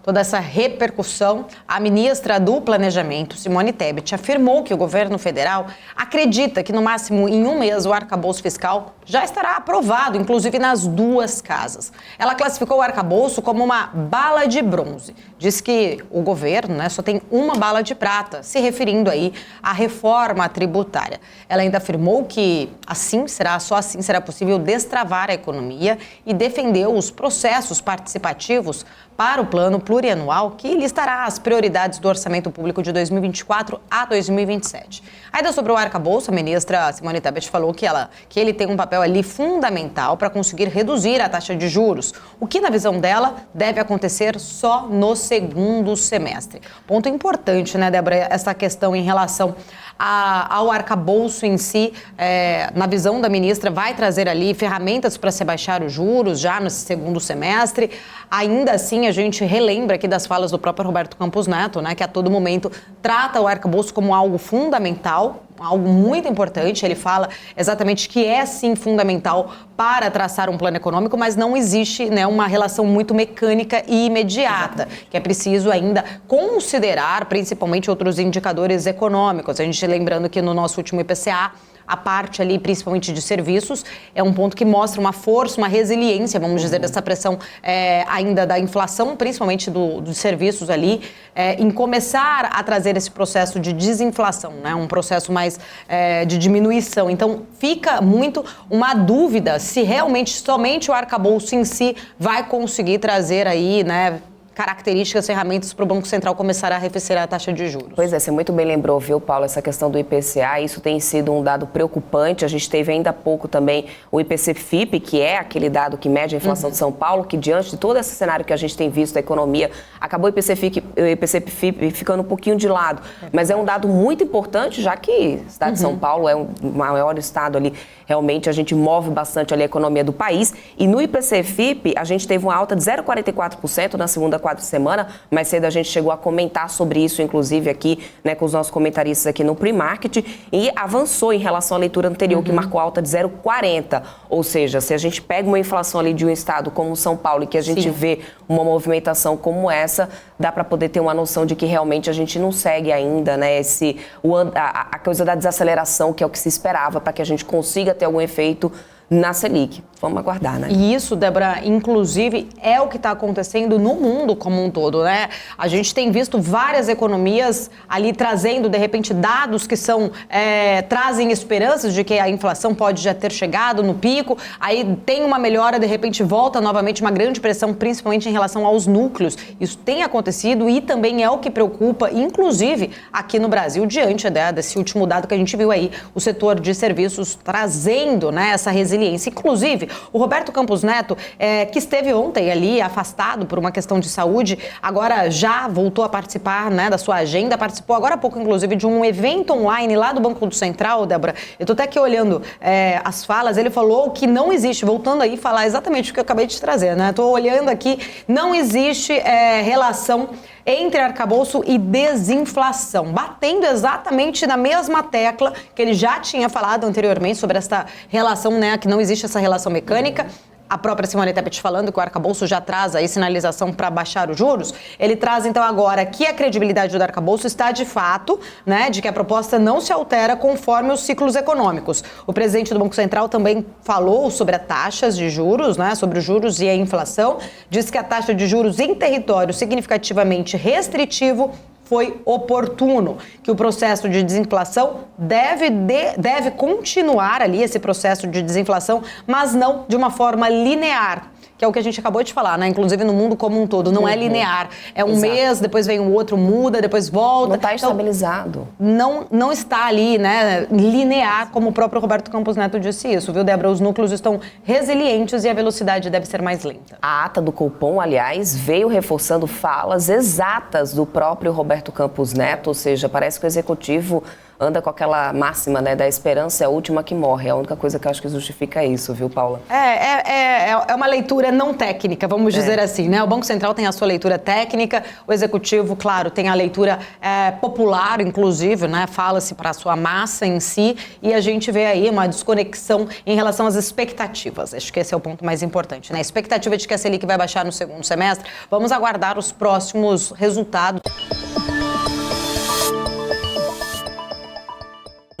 toda essa repercussão, a ministra do Planejamento, Simone Tebet, afirmou que o governo federal acredita que no máximo em um mês o arcabouço fiscal já estará aprovado, inclusive nas duas casas. Ela classificou o arcabouço como uma bala de bronze. Diz que o governo, só tem uma bala de prata, se referindo aí à reforma tributária. Ela ainda afirmou que só assim será possível destravar a economia e defendeu os processos participativos para o plano plurianual que listará as prioridades do orçamento público de 2024 a 2027. Ainda sobre o arcabouço, a ministra Simone Tebet falou que ele tem um papel ali fundamental para conseguir reduzir a taxa de juros, o que, na visão dela, deve acontecer só no segundo semestre. Ponto importante, Débora, essa questão em relação ao arcabouço em si, na visão da ministra, vai trazer ali ferramentas para se baixar os juros já no segundo semestre. Ainda assim, a gente relembra aqui das falas do próprio Roberto Campos Neto, que a todo momento trata o arcabouço como algo fundamental, algo muito importante. Ele fala exatamente que é, sim, fundamental para traçar um plano econômico, mas não existe uma relação muito mecânica e imediata, que é preciso ainda considerar, principalmente, outros indicadores econômicos. A gente lembrando que no nosso último IPCA, a parte ali, principalmente de serviços, é um ponto que mostra uma força, uma resiliência, vamos dizer, dessa pressão ainda da inflação, principalmente dos serviços ali, em começar a trazer esse processo de desinflação, um processo mais de diminuição. Então, fica muito uma dúvida se realmente somente o arcabouço em si vai conseguir trazer aí, características, ferramentas para o Banco Central começar a arrefecer a taxa de juros. Pois é, você muito bem lembrou, viu, Paulo, essa questão do IPCA, isso tem sido um dado preocupante. A gente teve ainda há pouco também o IPC-FIP, que é aquele dado que mede a inflação de São Paulo, que diante de todo esse cenário que a gente tem visto da economia, acabou o IPC-FIP ficando um pouquinho de lado. Mas é um dado muito importante, já que o estado de São Paulo é o maior estado ali, realmente a gente move bastante ali a economia do país. E no IPC-FIP, a gente teve uma alta de 0,44% na segunda quadra de semana. Mais cedo a gente chegou a comentar sobre isso, inclusive aqui, com os nossos comentaristas aqui no Pre-Market, e avançou em relação à leitura anterior, que marcou alta de 0,40. Ou seja, se a gente pega uma inflação ali de um estado como São Paulo e que a gente vê uma movimentação como essa, dá para poder ter uma noção de que realmente a gente não segue ainda, a coisa da desaceleração, que é o que se esperava, para que a gente consiga ter algum efeito na Selic. Vamos aguardar, E isso, Débora, inclusive, é o que está acontecendo no mundo como um todo, A gente tem visto várias economias ali trazendo, de repente, dados que trazem esperanças de que a inflação pode já ter chegado no pico, aí tem uma melhora, de repente volta novamente uma grande pressão, principalmente em relação aos núcleos. Isso tem acontecido e também é o que preocupa, inclusive, aqui no Brasil, diante desse último dado que a gente viu aí, o setor de serviços trazendo, essa resiliência. Inclusive, o Roberto Campos Neto, que esteve ontem ali afastado por uma questão de saúde, agora já voltou a participar da sua agenda, participou agora há pouco, inclusive, de um evento online lá do Banco do Central, Débora. Eu estou até aqui olhando as falas, ele falou que não existe, voltando aí falar exatamente o que eu acabei de trazer, Estou olhando aqui, não existe relação entre arcabouço e desinflação, batendo exatamente na mesma tecla que ele já tinha falado anteriormente sobre essa relação, que não existe essa relação mecânica. A própria Simone Tebet falando que o arcabouço já traz aí sinalização para baixar os juros, ele traz então agora que a credibilidade do arcabouço está de fato, de que a proposta não se altera conforme os ciclos econômicos. O presidente do Banco Central também falou sobre as taxas de juros, sobre os juros e a inflação, diz que a taxa de juros em território significativamente restritivo foi oportuno, que o processo de desinflação deve continuar ali, esse processo de desinflação, mas não de uma forma linear, que é o que a gente acabou de falar, Inclusive no mundo como um todo, não é linear. É um mês, depois vem o outro, muda, depois volta. Não está estabilizado. Não está ali, linear, como o próprio Roberto Campos Neto disse isso, viu, Débora? Os núcleos estão resilientes e a velocidade deve ser mais lenta. A ata do Copom, aliás, veio reforçando falas exatas do próprio Roberto Campos Neto, ou seja, parece que o executivo anda com aquela máxima, né, da esperança é a última que morre. É a única coisa que eu acho que justifica isso, viu, Paula? É uma leitura não técnica, vamos dizer assim, né? O Banco Central tem a sua leitura técnica, o Executivo, claro, tem a leitura popular, inclusive, né? Fala-se para a sua massa em si, e a gente vê aí uma desconexão em relação às expectativas. Acho que esse é o ponto mais importante, né? A expectativa de que a Selic vai baixar no segundo semestre. Vamos aguardar os próximos resultados.